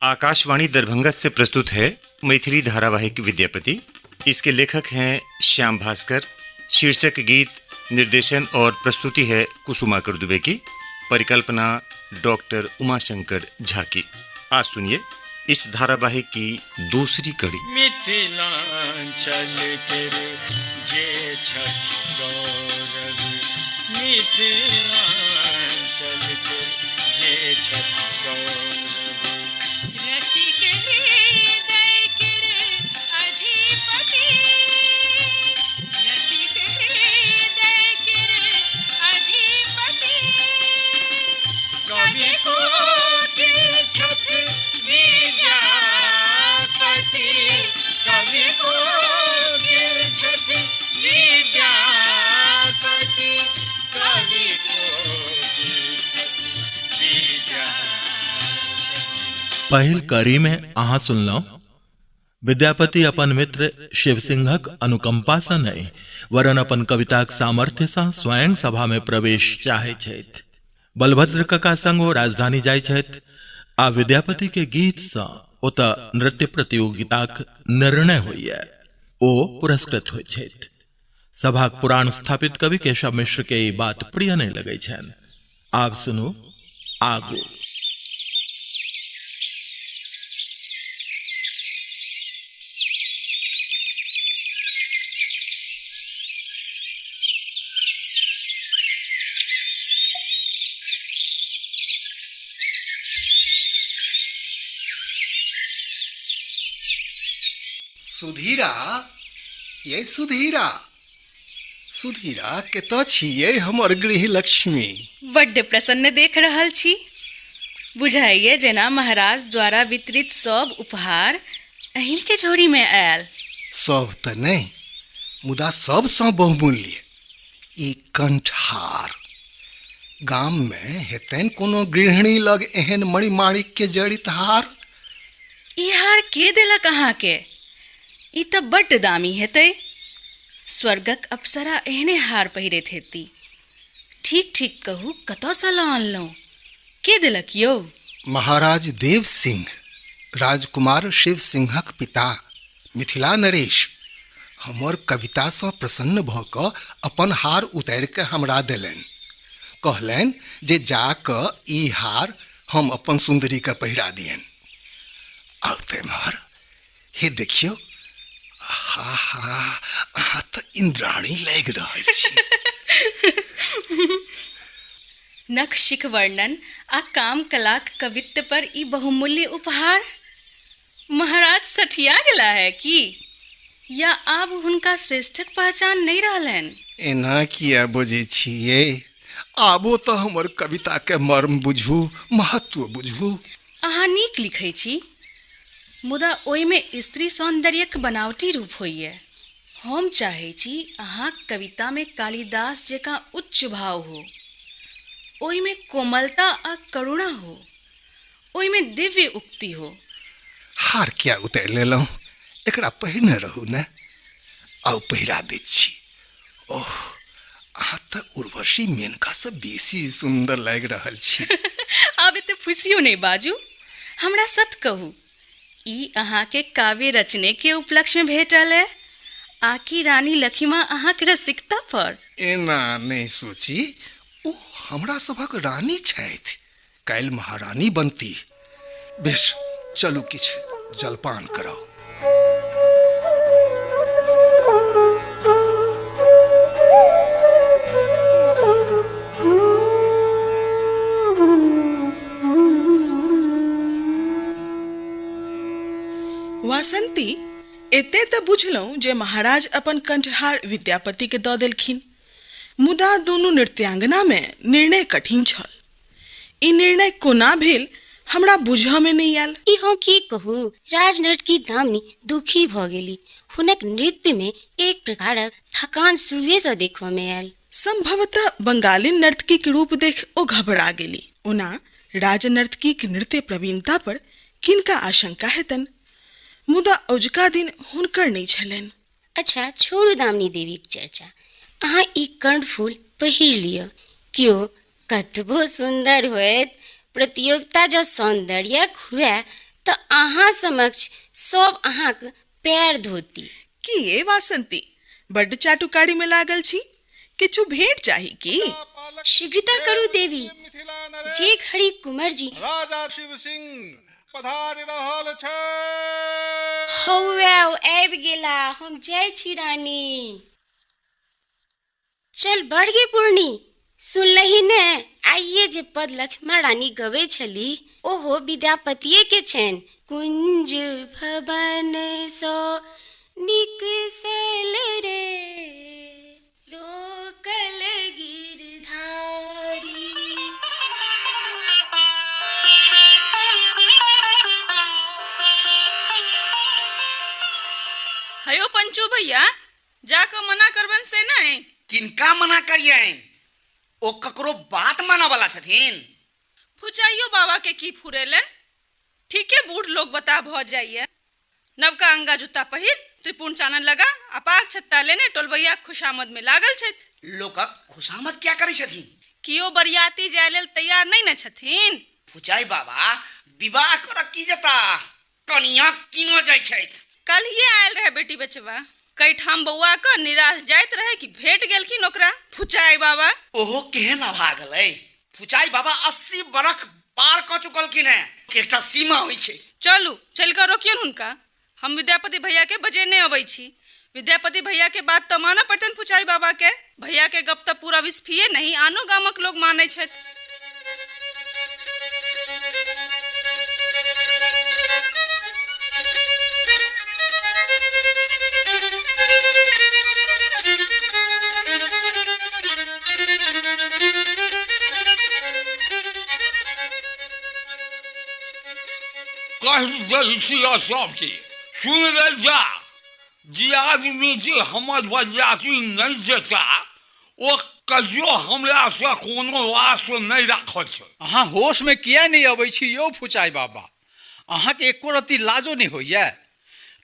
आकाशवाणी दरभंगा से प्रस्तुत है मैथिली धारावाहिक विद्यापति। इसके लेखक हैं श्याम भास्कर। शीर्षक गीत, निर्देशन और प्रस्तुति है कुसुमाकर दुबे की। परिकल्पना डॉक्टर उमाशंकर झा की। आज सुनिए इस धारावाहिक की दूसरी कड़ी। मिथिलांचल तेरे जे छठी गौरव, मिथिलांचल तेरे जे छठी गौरव। रसिक हृदय के अधिपति, रसिक हृदय के अधिपति, कवि कोकिल छठ विद्यापति, कवि कोकिल छठ विद्यापति, कवि कोकिल छठ विद्यापति। पहिल कड़ी में अहाँ सुनलहुँ विद्यापति अपन मित्र शिवसिंहक अनुकंपा सँ नहि वरन अपन कविताक सामर्थ्य सँ स्वयं सभा में प्रवेश चाहै छथि। बलभद्र कका संग ओ राजधानी जाइ छथि आ विद्यापति के गीत सँ ओतऽ नृत्य प्रतियोगिताक निर्णय होइए। ओ पुरस्कृत होइ छथि। सभाक पुराण स्थापित कवि केशव मिश्र के ई बात प्रिय नहि लगै छनि। आब सुनू आगू। सुधीरा, ये सुधीरा, सुधीरा कतऽ छियै हमर गृह लक्ष्मी? बड्ड प्रसन्न देख रहल छी। बुझाइए जेना महाराज द्वारा वितरित सब उपहार अहीं के झोरी में आयल। सब तऽ नहि, मुदा सबसँ बहुमूल्य ई कंठहार। गाम में हेतनि कोनो गृहिणी लग एहन मणिमाणिक के जड़ित हार? ई हार के देलक अहाँ के? ई तऽ बड्ड दामी हेतै। स्वर्गक अप्सरा एहने हार पहिरैत हेती। ठीक ठीक कहू, कतऽसँ लऽ अनलहुँ? के देलक यौ? महाराज देव सिंह, राजकुमार शिव सिंहक पिता, मिथिला नरेश हमर कवितासँ प्रसन्न भऽ कऽ अपन हार उतारि कऽ हमरा देलनि। कहलनि जे जा कऽ ई हार हम अपन सुन्दरीके पहिरा दियनि। आउ तेम्हर, हे देखियौ, हा हा, अहाँ तऽ इंद्राणी लागि रहल छी। नख शिख वर्णन आ काम कलाक कवित्व पर ई बहुमूल्य उपहार। महाराज सठिया गेला है की? या आब हुनका श्रेष्ठक पहचान नहीं रहलनि? एना किया बुझै छियै? आबो तऽ हमर कविताके मर्म बुझू, महत्व बुझू। अहाँ नीक लिखै छी, मुदा ओहिमे स्त्री सौंदर्यक बनावटी रूप होइए। हम चाहै छी अहाँक कविता में कालिदास जकाँ उच्च भाव हो, ओहिमे कोमलता आ करुणा हो, ओहिमे दिव्य उक्ति हो। हार किया उतारि लेलहुँ? एकरा पहिरने रहू ने। आउ पहिरा दैत छी। ओह, अहाँ तऽ उर्वशी मेनकासँ बेसी सुन्दर लागि रहल छी। आब एते फुसियो नहि बाजू। हमरा सत कहू, ई अहाँके काव्य रचने के उपलक्ष्य में भेटल है आकि रानी लक्ष्मा अहाँक रसिकता पर? एना नहि सोची, ओ हमरा सभक रानी छथि, काल्हि महारानी बनती। बेश, चलू किछु जलपान कराउ। वासंती, एते तऽ बुझलहुँ जे महाराज अपन कंठहार विद्यापति के दऽ देलखिन, मुदा दुनू नृत्यांगना में निर्णय कठिन छल। ई निर्णय कोना भेल हमरा बुझऽ में नहि आयल। ई हम की कहू, राजनर्तकी दामिनी दुखी भऽ गेली। हुनक नृत्य में एक प्रकारक थकान शुरुए सँ देखऽ में आयल। संभवतः बंगाली नर्तकी के रूप देख ओ घबरा गेली। ओना राजनर्तकी के नृत्य प्रवीणता पर किनका आशंका हेतनि, मुदा अजुका दिन हुनकर नहीं छलनि। अच्छा, छोड़ू दामिनी देवी के चर्चा। अहाँ ई कर्णफूल पहिर लिअ। क्यों कतबो सुंदर होएत, प्रतियोगिता जो सौंदर्यक हुए तो अहाँ समक्ष सब अहाँक पैर धोती। की ये वासंती बड्ड चाटुकारी में लागल छी, किछु भेंट चाही की? शीघ्रता करू देवी। जे घड़ी कुंवर जी राजा शिव सिंह पधारि रहल छै। हौवे आबि गेला, हम जाइ छी रानी। चल बढ़ गे पूर्णी, सुनलही ने आइये जे पद लक्ष्मण रानी गवे छली ओहो विद्यापतिये के छनि। कुंज भवन सो निकसल रे रोकल गिरधारी। हयो पंचू भैया जाकर मना करबन से नहीं। किनका मना करिए? ओ ककरो बात माना वाला छथिन। फुचाइयो बाबा के की फुरेलन। ठीके बूढ़ लोग बता भ जाइए। नवका अंगा जूता पहिर, त्रिपुण चानन लगा, अपाक छत्ता लेने टोलबैया खुशामद में लागल छथि। लोकक खुशामद क्या करै छथिन? कियो बरियाती जाय लेल तैयार नहीं न छथिन। फुचाई बाबा विवाह कर की जता कनिया किनो जाय छथि। कल आयल रहे बेटी बचवा, कई ठाम बउआ क निराश जाइत रहे कि भेट गेलखिन ओकरा फुचाई बाबा। ओहो केहन भागलै? फुचाई बाबा 80 बरख पार क चुकलखिन है। एकटा सीमा होई छै। चलू चल कर रोकियन हुनका। हम विद्यापति भैया के बजेने अबै छी। विद्यापति भैया के बात तो माना पड़तन फुचाई बाबा के। भैया के गप तो पूरा विस्फिये नहीं, आनो गामक लोग माने छथि। सबके सुन ले जा जे आदमी जे हमर बरियाती नहीं जेता ओ कहियो हमरा से कोनो आस नहीं राखत छै। अहाँ होश में किया नहीं अबै छी यौ फुचाई बाबा? अहाँ के एको रत्ती लाजो नहीं होइए?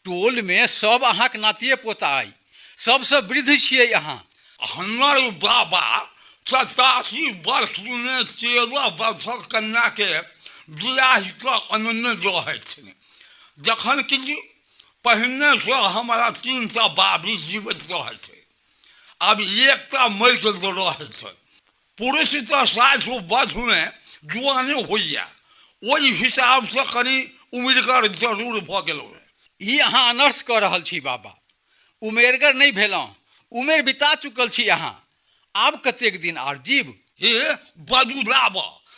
टोल में सब अहाँक नातिए पोता आई, सबसे वृद्ध छियै अहाँ। हमर बाबा 87 वर्ष में 13 वर्षक कन्या के बियाह के अनन्य रहै छै, जखन कि पहिने से हमारा 322 जीवित रहै छै। अब एकटा मर के रहै छै। पुरुष तो 60 वर्ष में जुआने होइए, ओहि हिसाब से कनी उम्रगर जरूर भ गेलौ। ई अहाँ अनर्स कऽ रहल छी बाबा। उमेरगर नहीं भेलहुँ, उमेर बिता चुकल छी अहाँ। आब कतेक दिन आर जीव? हे बदुलाब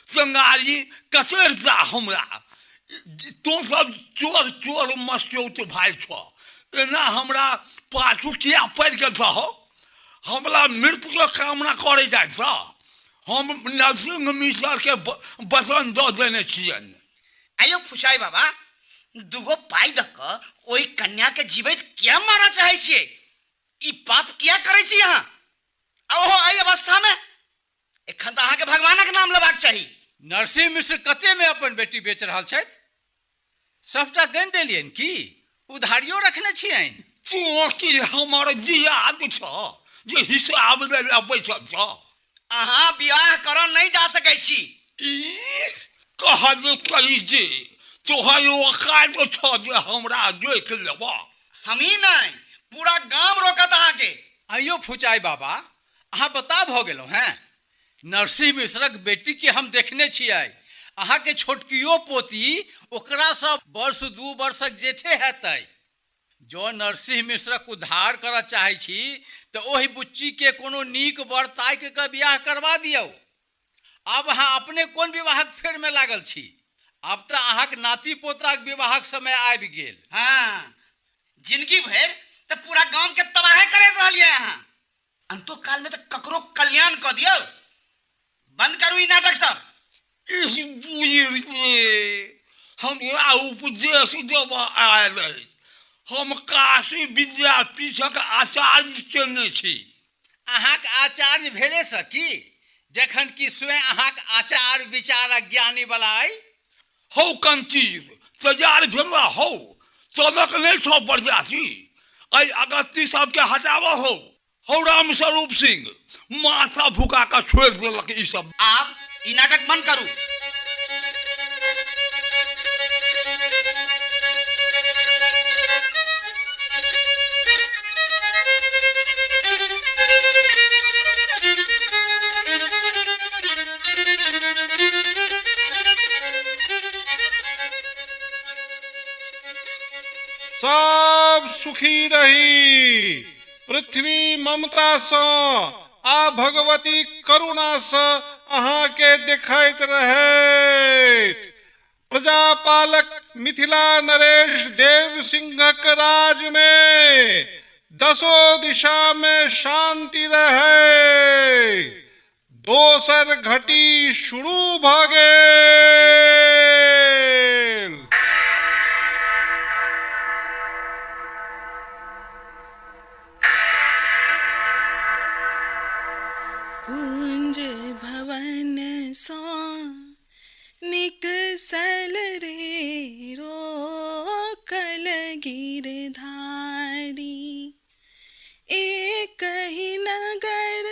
चंगारी कचरता हमरा। तो सब चोर चोर मस्यौत भाई छ। एना हमरा पाछू किया पड़ के छहो? हमरा मृत्यु के कामना करे जाय छ। हम नरसिंह मिश्र के वचन दऽ देने छियनि। आयो फुचाई बाबा, दुगो पाई दक ओई कन्या के जीवित क्या मारा चाहे छियै? ई पाप किया करे छी अहाँ? ओहो आई अवस्था में एखन त अहाँ के भगवानक नाम लेबाक चाही। नरसिंह मिश्र कते में अपन बेटी बेच रहल छथि? सबटा गन देलियन की उधारियो रखने छियनि? तो की हमर जियाद छ जे हिसाब ले बैठल छ। अहाँ बियाह करऽ नहीं जा सकै छी। ई कह जे कही जे तोहर औकात छ जे हमरा देख लेबा? हमही नहीं, पूरा गांव रोकत अहाँ के। आइयो फुचाई बाबा, अहाँ बता भ गेलहुँ हैं। नरसिंह मिश्रक बेटी के हम देखने छियै। अहाँ के छोटकियो पोती ओकरा सब वर्ष 2 वर्षक जेठे हेतै। जो नरसिंह मिश्रक उद्धार करऽ चाहै छी तो ओहि बुच्ची के कोनो नीक बर ताकि के बियाह करवा दियौ। अब अहाँ अपने कोन विवाहक फेर में लागल छी? अब तो अहाँक नाती पोताक विवाहक समय आबि गेल। हाँ, जिंदगी भर तो पूरा गांव के तबाह करे रहलियै अहाँ। अंतो काल में तो ककरो कल्याण क दियौ। बंद करू ई नाटक सब। इस बुढ़ के हमरा उपदेश देव आयल अछि। हम काशी विद्यापीठक आचार्य केने छी। अहाँक आचार्य भेले से की, जखन कि स्वयं अहाँक आचार विचार ज्ञानी वाला आई? हौ कंचीर तैयार भेल हौ, तलक नहीं छो बरियाती। आई अगत्ती सबके हटावा हौ राम स्वरूप सिंह माथा भुका का छोड़ देलक ई सब। आप ई नाटक बंद करू। सब सुखी रही। पृथ्वी ममता सँ आ भगवती करुणा सँ अहाँ के देखैत रहैत। प्रजापालक मिथिला नरेश देव सिंहक राज में 10 दिशा में शांति रहे। दोसर घटी शुरू भ गेल। कुंज भवन सा निकसल रे रोकल गिरधारी। एक ही नगर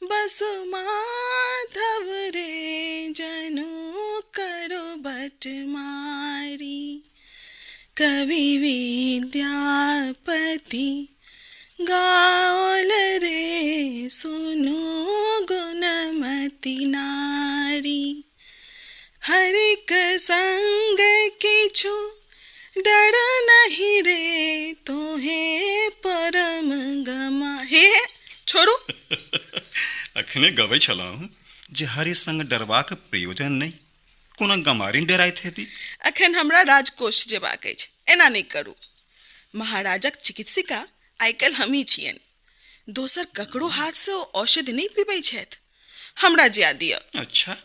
बसु माधव रे जनु करो बट मारी। कवि विद्यापति गाओल रे सुनो गुणमती नारी। हरिक संग किछु डर नहीं रे तोहे परम गमा। हे छोड़ू अखने गबै छलहुँ जे हरि संग डरबाक प्रयोजन नहीं, कोना गमारी डराइत हेती। अखन हमरा राजकोष जेबाक अछि, एना नहीं करू। महाराजक चिकित्सिका आइ काल्हि हमही छियनि। दोसर ककरो हाथ से औषधि नहीं पीबै छथि। हमरा जिया दिअ। अच्छा,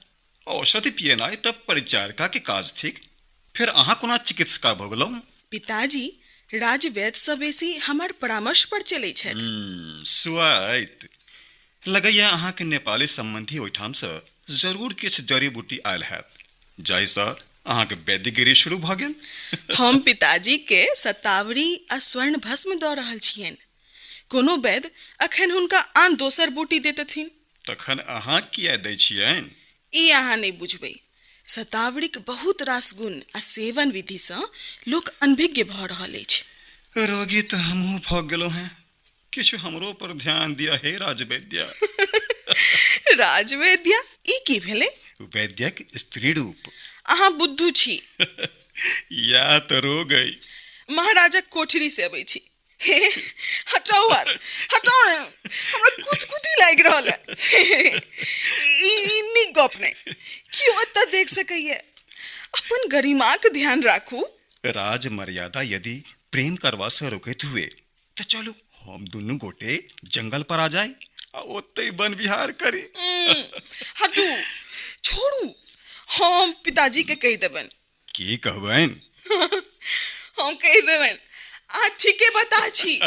औषधि पियेनाइ तब परिचारिका के काज थिक, फिर अहाँ कोना चिकित्सका भऽ गेलहुँ? पिताजी राजवैद्य सँ बेसी हमर परामर्श पर चलै छथि। सुआइत लगैया अहाँ के नेपाली संबंधी ओहिठाम से जरूर किछु जड़ी बूटी आयल हैत, जाहिसँ अहाँ के वैद्यगिरी शुरू भऽ गेल। हम पिताजी के सतावरी आ स्वर्ण भस्म दऽ रहल छियनि। कोनो वैद्य अखन हुनका आन दोसर बूटी देतथिन। तखन अहाँ किया दै छियनि? ई अहाँ नहीं बुझबै। सतावरीक बहुत रास गुण आ सेवन विधि सँ लोक अनभिज्ञ भऽ रहल अछि। रोगी तऽ हमहूँ भऽ गेलहुँ हैं, किछु हमरो पर ध्यान दिअ हे राजवैद्या। राजवैद्या ई की भेलै? वैद्यक स्त्री रूप। अहाँ बुद्धू छी। या तऽ रोग अइ। महाराजक कोठरी से अबै छी। हे हटाओ हाथ, हटाओ ने, हमरा कुदकुदी लागि रहल है। ई नीक गप नहि, केओ एतऽ देख सकैए। अपन गरिमाक ध्यान राखू। राज मर्यादा यदि प्रेम करवा से रोकैत हुए तो चलू हम दुनू गोटे जंगल पर आ जाए आ ओतै वन विहार करी। हटू, छोड़ू। हम पिताजी के कहि देबनि। की कहबनि? हम कहि देबनि आ ठीके बता छी।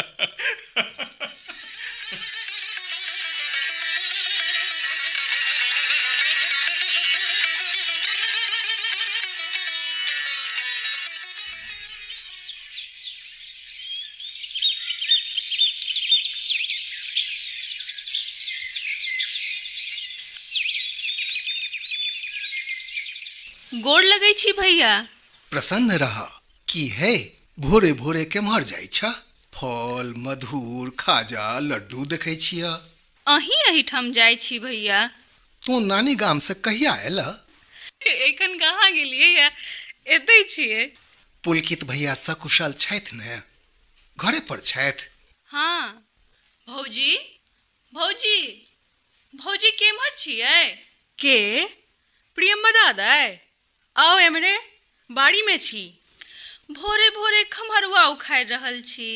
गोड़ लगै छी भैया। प्रसन्न रह। की है भोरे भोरे केम्हर जाइ छ? फल मधुर खाजा लड्डू देखै छिय। अहीं एहिठाम जाइ छी भैया। तू नानी गाम से कहिया आयल? एखन कहाँ गेलियै या, एतै छियै। पुलकित भैया सकुशल छथि ने? घरे पर छथि? हाँ। भौजी, भौजी, भौजी केम्हर छियै? के? प्रियम्बदा दाइ, आओ एमरे, बाड़ी में छी। भोरे भोरे खमहरुआ उखाड़ि रहल छी।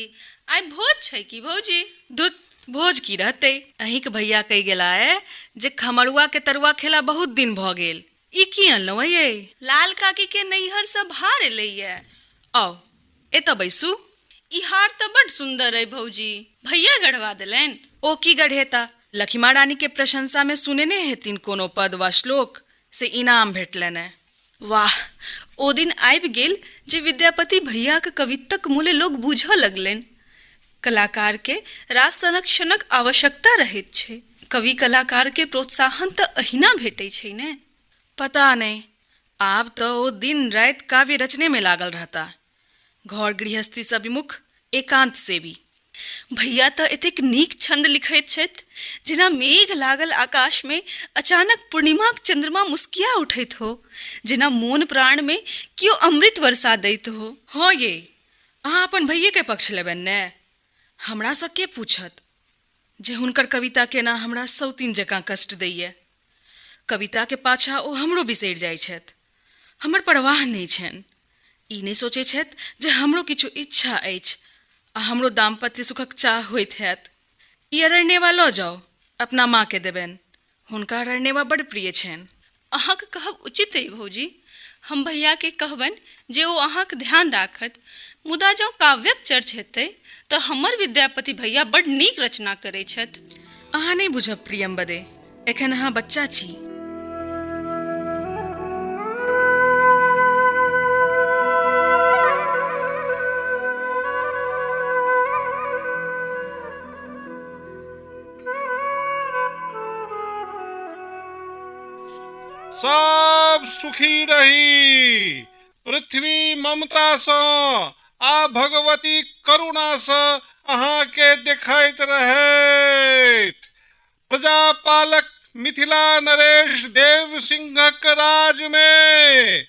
आइ भोज छै कि भौजी? दूध भोज की रहतै? अहींके भैया कहि गेला है जे खमरुआ के तरुआ खेला बहुत दिन भऽ गेल। ई की अनलहुँ ये? लाल काकी के नैहर से भार एलैया। आओ एतऽ बैसू। ई हार तऽ बड्ड सुंदर अइ भौजी, भैया गढ़वा देलनि। ओ की गढ़ेता, लक्ष्मा रानी के प्रशंसा में सुनेने हेथिन कोनो पद वा श्लोक, से इनाम भेटलनि। वाह, ओ दिन आबि गेल जे विद्यापति भैया के कविताक मूल्य लोग बूझऽ लगलनि। कलाकार के राज संरक्षणक आवश्यकता रहैत छै। कवि कलाकार के प्रोत्साहन तऽ अहिना भेटै छै ने। पता नहीं, आब तऽ ओ दिन राति काव्य रचने में लागल रहता। घर गृहस्थी से विमुख, एकांत सेवी। भैया तऽ एतेक नीक छंद लिखैत छथि जेना मेघ लागल आकाश में अचानक पूर्णिमाक चंद्रमा मुस्किया उठैत हो, जेना मोन प्राण में कियो अमृत वर्षा दैत हो। हाँ ये, अहाँ अपन भैये के पक्ष लेबन ने। हमरा सँ के पूछत जे हुनकर कविता केना हमरा सौतीन जकाँ कष्ट दैए। कविता के पाछा ओ हमरो बिसरि जाइ छथि। हमर परवाह नहि छनि। ई नहि सोचै छथि जे हमरो किछु इच्छा अछि आ हमरो दाम्पत्य सुखक चाह होइत हैत। ई अरण्यवा लऽ जाउ, अपना माँ के देबनि। हुनका अरण्यवा बड्ड प्रिय छनि। अहाँके कहब उचित अइ भौजी। हम भैया के कहबनि जे ओ अहाँके ध्यान राखत। मुदा जँ काव्यक चर्च हेतै तऽ हमर विद्यापति भैया बड्ड नीक रचना करै छथि। अहाँ नहि बुझब प्रियम बदे, एखन अहाँ बच्चा छी। सब सुखी रही, पृथ्वी ममता सँ आ भगवती करुणा सँ अहाँ के देखैत रहैत। प्रजापालक मिथिला नरेश देव सिंहक राज में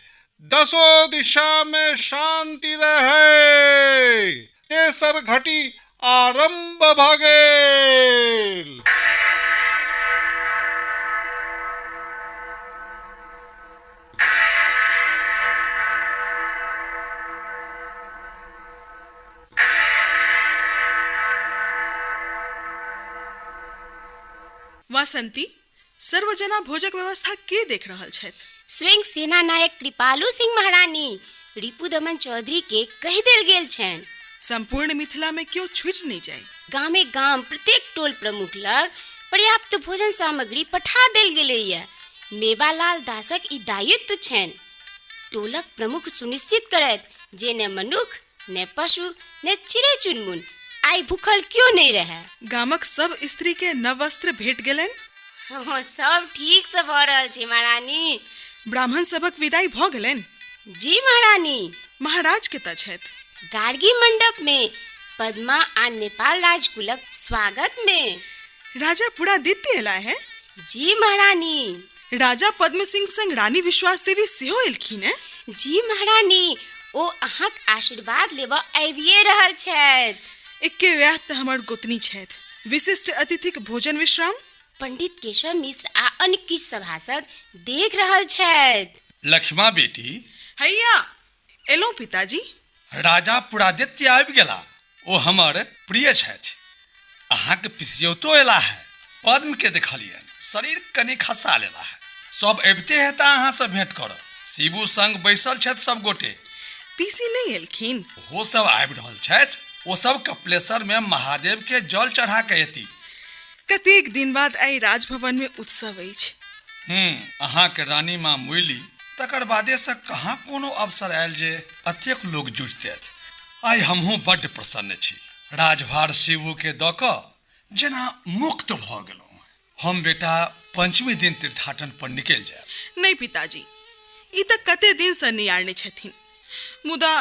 10 दिशा में शांति रहे। तेसर घटी आरंभ भ गेल। वासंती, सर्वजना भोजक व्यवस्था के देख रहल छथि? स्वयं सेना नायक कृपालु सिंह महारानी रिपुदमन चौधरी के कहि देल गेल छनि। संपूर्ण मिथिला में क्यों छूटि नहीं जाए। गामे गाम प्रत्येक टोल प्रमुख लग पर्याप्त भोजन सामग्री पठा देल गेलैया। मेवालाल दासक ई दायित्व छनि। टोलक प्रमुख सुनिश्चित करत जे ने मनुख ने पशु ने चिड़ै चुनमुन आई भूखल क्यों नहीं रहे। गामक सब स्त्री के नव वस्त्र भेट गेलनि? हाँ, सब ठीक से भ रहल छै महारानी। ब्राह्मण सबक विदाई भ गेलनि? जी महारानी। महाराज कतऽ छथि? गार्गी मंडप में पद्मा आ नेपाल राजकुलक स्वागत में। राजा पुरादित्य एला है? जी महारानी। राजा पद्म सिंह संग रानी विश्वास देवी सेहो एलखिन है? जी महारानी, ओ अहाँक आशीर्वाद लेबऽ आबिये रहल छथि। एके व्याह त हमर गोतनी छथि। विशिष्ट अतिथिक भोजन विश्राम पंडित केशव मिश्र आ अन्य किछ सभासद देख रहल छथि। लक्ष्मा बेटी, हैया एलौ पिताजी। राजा पुरादित्य आबि गेला। ओ हमर प्रिय छथि। अहाँके पिसियौतो एला है। पद्म के देखलियन, शरीर कनि खसा लेला है। सब अबिते हेता अहाँ से भेंट करब। शिबू संग बैसल छथि सब गोटे। पीसी नहीं एलखिन? हो सब आबि रहल छथि। ओ सब कपिलेश्वर में महादेव के जल चढ़ा के एती। कतेक दिन बाद आई राजभवन में उत्सव अछि। अहाँ के रानी माँ मुइली तकर बादे से कहाँ कोनो अवसर आयल जे अतेक लोग जुटतैथ। आई हमहूँ बड्ड प्रसन्न छी। राजभार शिवू के दऽ कऽ जेना मुक्त भऽ गेलहुँ। हम बेटा पंचमी दिन तीर्थाटन पर निकलि जायब। नहीं पिताजी, ई तऽ कते दिन से नियारने छथिन। मुदा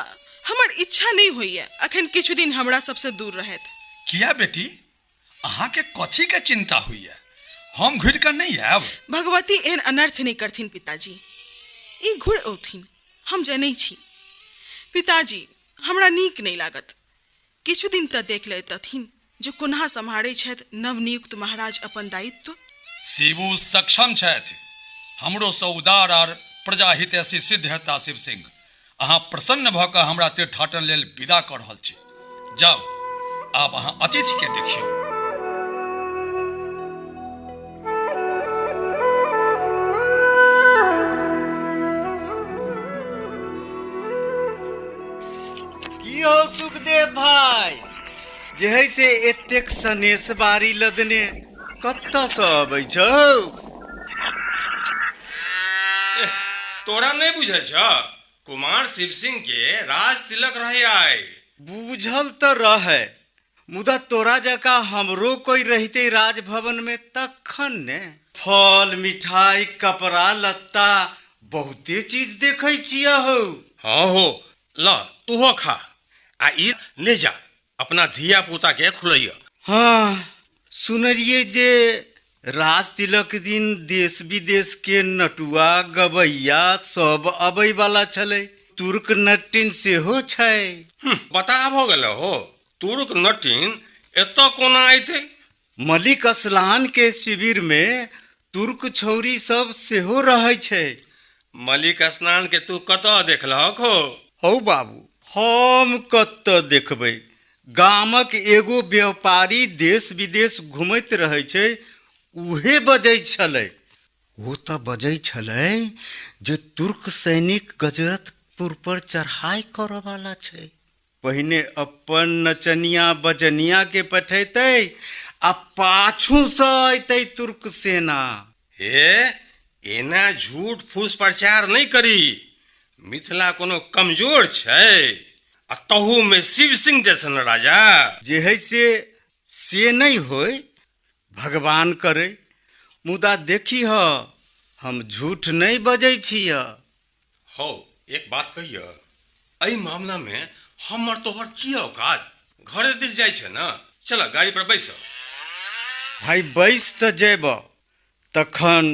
हमर इच्छा नहीं होइए अखन किछु दिन हमरा सबसे दूर रहत। किया बेटी, अहाँ के कथी के चिंता होइए? हम घुरि कऽ नहीं आयब। भगवती एहन अनर्थ नहीं करथिन पिताजी। ई घुर औथिन, हम जनै छी। पिताजी, हमरा नीक नहीं लागत। किछु दिन तऽ देख लेतथिन जे कोना सम्हारै छथि नवनियुक्त महाराज अपन दायित्व। शिबू सक्षम छथि। हमरो सँ उदार आर प्रजाहितैषी सिद्ध हेता शिव सिंह। अहाँ प्रसन्न भऽ कऽ हमरा तीर्थाटन लेल विदा कऽ रहल छी। जाउ, आब अहाँ अतिथि के देखियौ। की हो सुखदेव भाई, जे से एतेक सनेस बारी लदने कत्ता से अबै छौ? तोरा नहीं बुझल छ? कुमार शिव सिंह के राज तिलक रहे आए। बुझल तो रहे, मुदा तोरा जका हमरो कोई रहते राजभवन में तखन ने। फल मिठाई कपड़ा लत्ता बहुते चीज देखै छिया हो। हाँ हो, ला तू खा आ ई ले जा अपना धिया पुता के खुलैया। हाँ, सुनरिये जे राज तिलक दिन देश विदेश के नटुआ गबैया सब अबै वाला छलै। तुर्क नटिन सेहो छै। बता भ गेल हो तुर्क नटिन एत कोना आइते? मलिक असलान के शिविर में तुर्क छौरी सब सेहो रहै छै। मलिक स्नान के तू कतऽ देखलहक हो? हौ बाबू, हम कतऽ देखबै? गामक एगो व्यापारी देश विदेश घुमैत रहै छै, उहे बजै छलै। वो तऽ बजै छलै जे तुर्क सैनिक गजरतपुर पर चढ़ाई करऽ वाला छै। पहिने अपन नचनिया बजनिया के पठेतै आ पाछू से अयतै तुर्क सेना। हे एना झूठ फूस प्रचार नहीं करी। मिथिला कोनो कमजोर छै आ तहू में शिव सिंह जैसन राजा जे है से नहीं होय, भगवान करे। मुदा देखी ह, हम झूठ नहीं बजै छिय। हो एक बात कहिए, एहि मामला में हमर तोहर की औकात? घरे दिस जाइ छै ना, चल गाड़ी पर बैस। भाई बैस तऽ जेब, तखन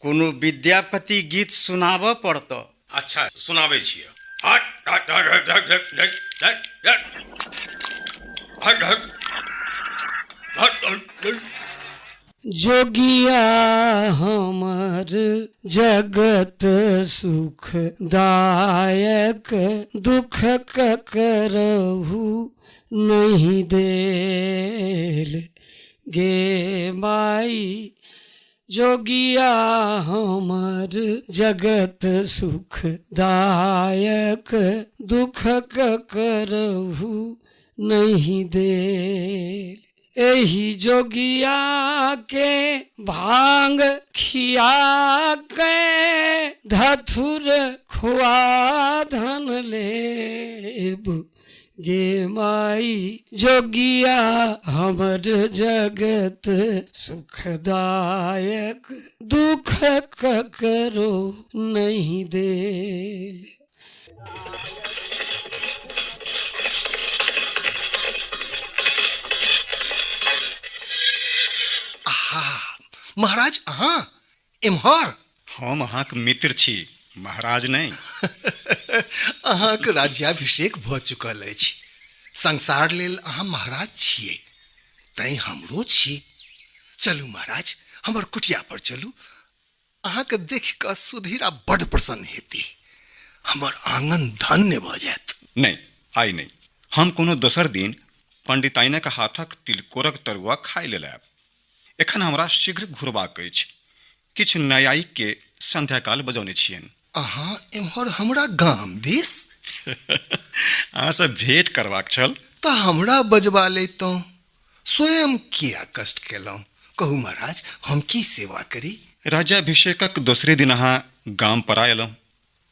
कोनो विद्यापति गीत सुनाबऽ पड़त। अच्छा सुनाबै छियै। हट हट हट हट हट हट हट हट हट हट हट हट। जोगिया हमर जगत सुखदायक, दुख ककरहु नहीं देल गे माई। जोगिया हमर जगत सुखदायक, दुख ककरहु नहीं देल। एही जोगिया के भांग खिया के, धथुर खुआ धन लेब गे माई। जोगिया हमर जगत सुखदायक, दुख ककरो नहीं देल। महाराज अहाँ एम्हर? हम अहाँक मित्र छी, महाराज नहीं। अहाँक राज्याभिषेक भऽ चुकल अछि। संसार लेल अहाँ महाराज छियै, तैं हमरो छी। चलू महाराज, हमर कुटिया पर चलू। अहाँके देख कऽ सुधीरा बड़ प्रसन्न हेती। हमर आंगन धन्य भऽ जायत। नहीं, आई नहीं। हम कोनो दोसर दिन पंडिताइनक हाथक तिलकोरक तरुआ खाइ लेल आयब। एखन हमरा शीघ्र घुरबाक अछि। किछु न्यायिक के संध्याकाल बजौने छियनि। अहाँ एम्हर हमरा गाम दिस? अहाँसँ भेंट करबाक छल। तऽ हमरा बजबा लैतहुँ। स्वयं किया कष्ट केलहुँ? कहू महाराज, हम की सेवा करी? राज्याभिषेकक दोसरे दिन अहाँ गाम पर आयलहुँ।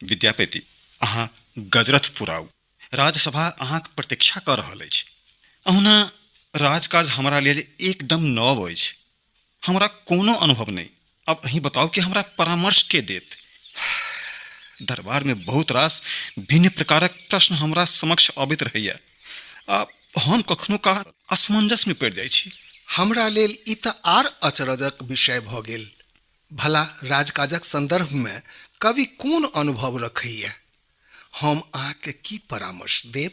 विद्यापति, अहाँ गजरथपुर आउ। राजसभा अहाँक प्रतीक्षा कऽ रहल अछि। अहुना राजकाज हमरा लेल एकदम नव अछि। हमरा कोनो अनुभव नहीं। अब अहीं बताओ कि हमरा परामर्श के देत? दरबार में बहुत रास भिन्न प्रकारक प्रश्न हमरा समक्ष अबैत रहैया। हम कखनो का असमंजस में पड़ि जाइ छी। हमरा लेल ई तऽ आर अचरजक विषय भऽ गेल। भला राजकाजक संदर्भ में कवि कोन अनुभव रखैया? हम अहाँके की परामर्श देब?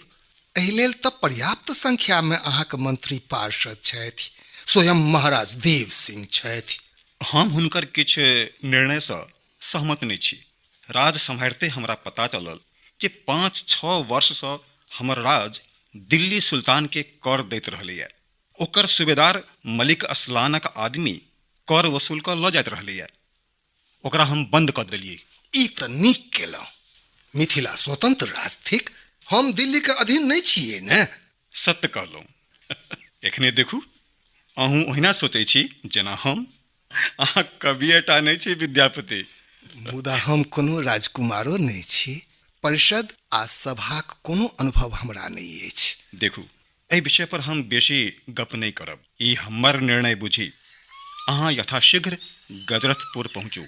एहि लेल तऽ पर्याप्त संख्या में अहाँके मंत्री पार्षद छथि। स्वयं महाराज देव सिंह छथि। हम हुनकर किछु निर्णयसँ सहमत नहीं छी। राज सम्हारते हमरा पता चलल जे 5-6 वर्षसँ हमर राज दिल्ली सुल्तान के कर दैत रहलैया। ओकर सूबेदार मलिक असलानक आदमी कर वसूल कऽ लऽ जाइत रहलैया। ओकरा हम बंद कऽ देलियै। ई तऽ नीक केलहुँ। मिथिला स्वतंत्र राज थिक, हम दिल्ली के अधीन नहीं छियै ने। सत्य कहलहुँ। एखने देखू, अहूँ ओहिना सोचै छी जेना हम। अहाँ कविए टा नहीं छी विद्यापति। मुदा हम कोनो राजकुमारो नहीं छी। परिषद आ सभाक कोनो अनुभव हमरा नहीं अछि। देखू, एहि विषय पर हम बेसी गप नहीं करब। ई हमर निर्णय बुझी। अहाँ यथाशीघ्र गजरथपुर पहुँचू।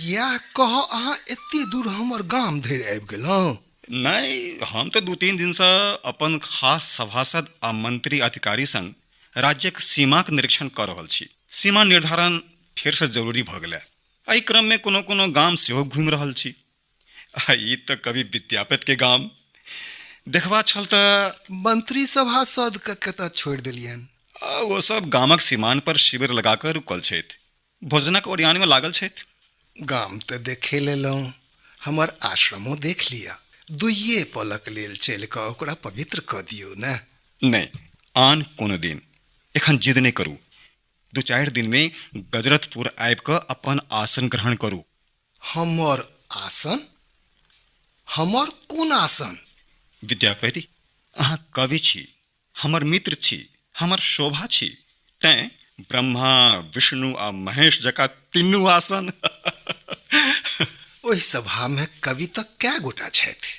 या कह अहाँ एते दूर हमर गाम धरि आबि गेलहुँ? नहीं, हम तो 2-3 दिन से अपन खास सभासद आ मंत्री अधिकारी संग राज्यक सीमाक निरीक्षण कर रहल छी। सीमा निर्धारण फेर से जरूरी भ गेलै। एहि क्रम में कोनो कोनो गाम सेहो घूमि रहल छी। ई तो कवि विद्यापति के गाम। देखवा छल त मंत्री सभासद के कतऽ छोड़ि देलियन? वो सब गामक सीमान पर शिविर लगाकर रुकल छथि, भोजनक ओरियान में लागल छथि। गाम तऽ देखे लेलहुँ, हमर आश्रमो देख लिअ। दुइये पलक लेल चलि कऽ ओकरा पवित्र कऽ दियौ ने। नहीं, आन कोनो दिन। एखन जिद नहीं करू। 2-4 दिन में गजरथपुर आबि कऽ अपन आसन ग्रहण करू। हमर आसन? हमर कोन आसन? विद्यापति, अहाँ कवि छी, हमर मित्र छी, हमर शोभा छी। तैं ब्रह्मा, विष्णु आ महेश जकाँ तीनू आसन। ओहि सभामे कवि तऽ कए गोटा छथि,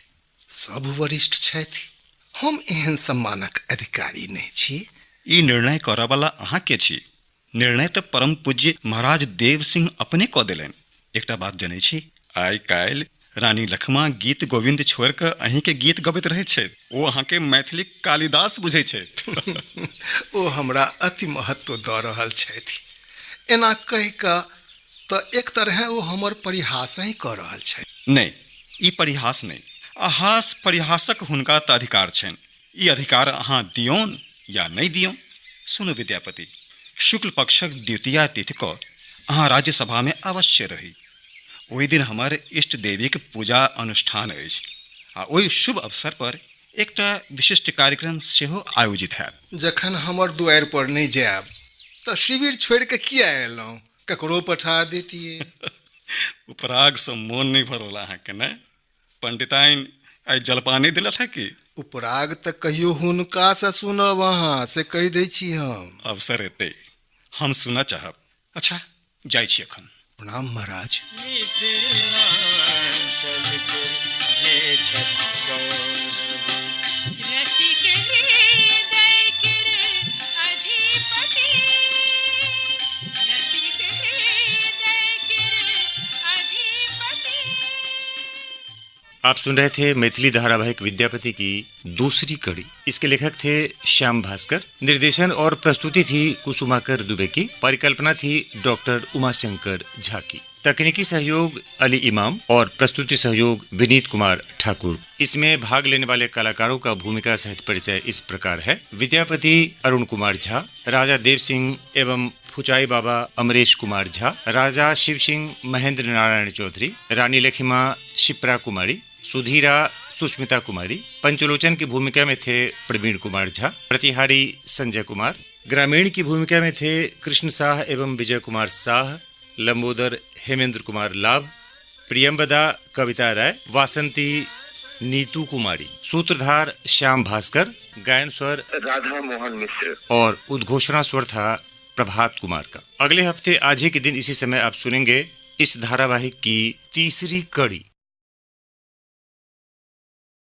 सब वरिष्ठ छथि। हम एहन सम्मानक अधिकारी नहीं छी। ई निर्णय करऽ वाला अहाँ के छी? निर्णय तऽ परम पूज्य महाराज देव सिंह अपने कऽ देलनि। एकटा बात जनै छी, आइ काल्हि रानी लक्ष्मा गीत गोविंद छोड़ि कऽ अहीं के गीत गबैत रहै छथि। ओ अहाँ के मैथिली कालिदास बुझै छथि। ओ हमरा अति महत्व दऽ रहल छथि। एना कहि कऽ तऽ एक तरहे ओ हमर परिहास ही कऽ रहल छथि। नहीं, ई परिहास नहीं, अहास परिहासक हुनका तऽ अधिकार छनि। ई अधिकार अहाँ दियौन या नहीं दियौन। सुनू विद्यापति, शुक्ल पक्षक द्वितीया तिथि को अहाँ राज्यसभा में अवश्य रही। ओहि दिन हमर इष्ट देवीक पूजा अनुष्ठान अछि आ ओहि शुभ अवसर पर एकटा विशिष्ट कार्यक्रम सेहो आयोजित हैत। जखन हमर दुआरि पर नहीं जायब तऽ शिविर छोड़ि कऽ किया एलहुँ? ककरो पठा देतियै। उपराग से मोन नहीं भरल अहाँके ने? पंडिताइन आइ जलपानी दिलत है कि? उपराग तऽ कहियो हुनका से सुनब, अहाँ से कहि दै छी हम। अवसर एतै, हम सुनऽ चाहब। अच्छा, जाइ छी एखन। प्रणाम महाराज। रसिक हृदय किर अधिपति, रसिक हृदय किर अधिपति। आप सुन रहे थे मैथिली धारावाहिक विद्यापति की दूसरी कड़ी। इसके लेखक थे श्याम भास्कर, निर्देशन और प्रस्तुति थी कुसुमाकर दुबे की, परिकल्पना थी डॉक्टर उमाशंकर झा की, तकनीकी सहयोग अली इमाम और प्रस्तुति सहयोग विनीत कुमार ठाकुर। इसमें भाग लेने वाले कलाकारों का भूमिका सहित परिचय इस प्रकार है। विद्यापति अरुण कुमार झा, राजा देव सिंह एवं फुचाई बाबा अमरेश कुमार झा, राजा शिव सिंह महेंद्र नारायण चौधरी, रानी लक्ष्मा शिप्रा कुमारी, सुधीरा सुष्मिता कुमारी, पंचलोचन की भूमिका में थे प्रवीण कुमार झा, प्रतिहारी संजय कुमार, ग्रामीण की भूमिका में थे कृष्ण साह एवं विजय कुमार साह, लंबोदर हेमेंद्र कुमार लाभ, प्रियंवदा कविता राय, वासंती नीतू कुमारी, सूत्रधार श्याम भास्कर, गायन स्वर राधा मोहन मिश्र और उद्घोषणा स्वर था प्रभात कुमार का। अगले हफ्ते आज ही के दिन इसी समय आप सुनेंगे इस धारावाहिक की तीसरी कड़ी।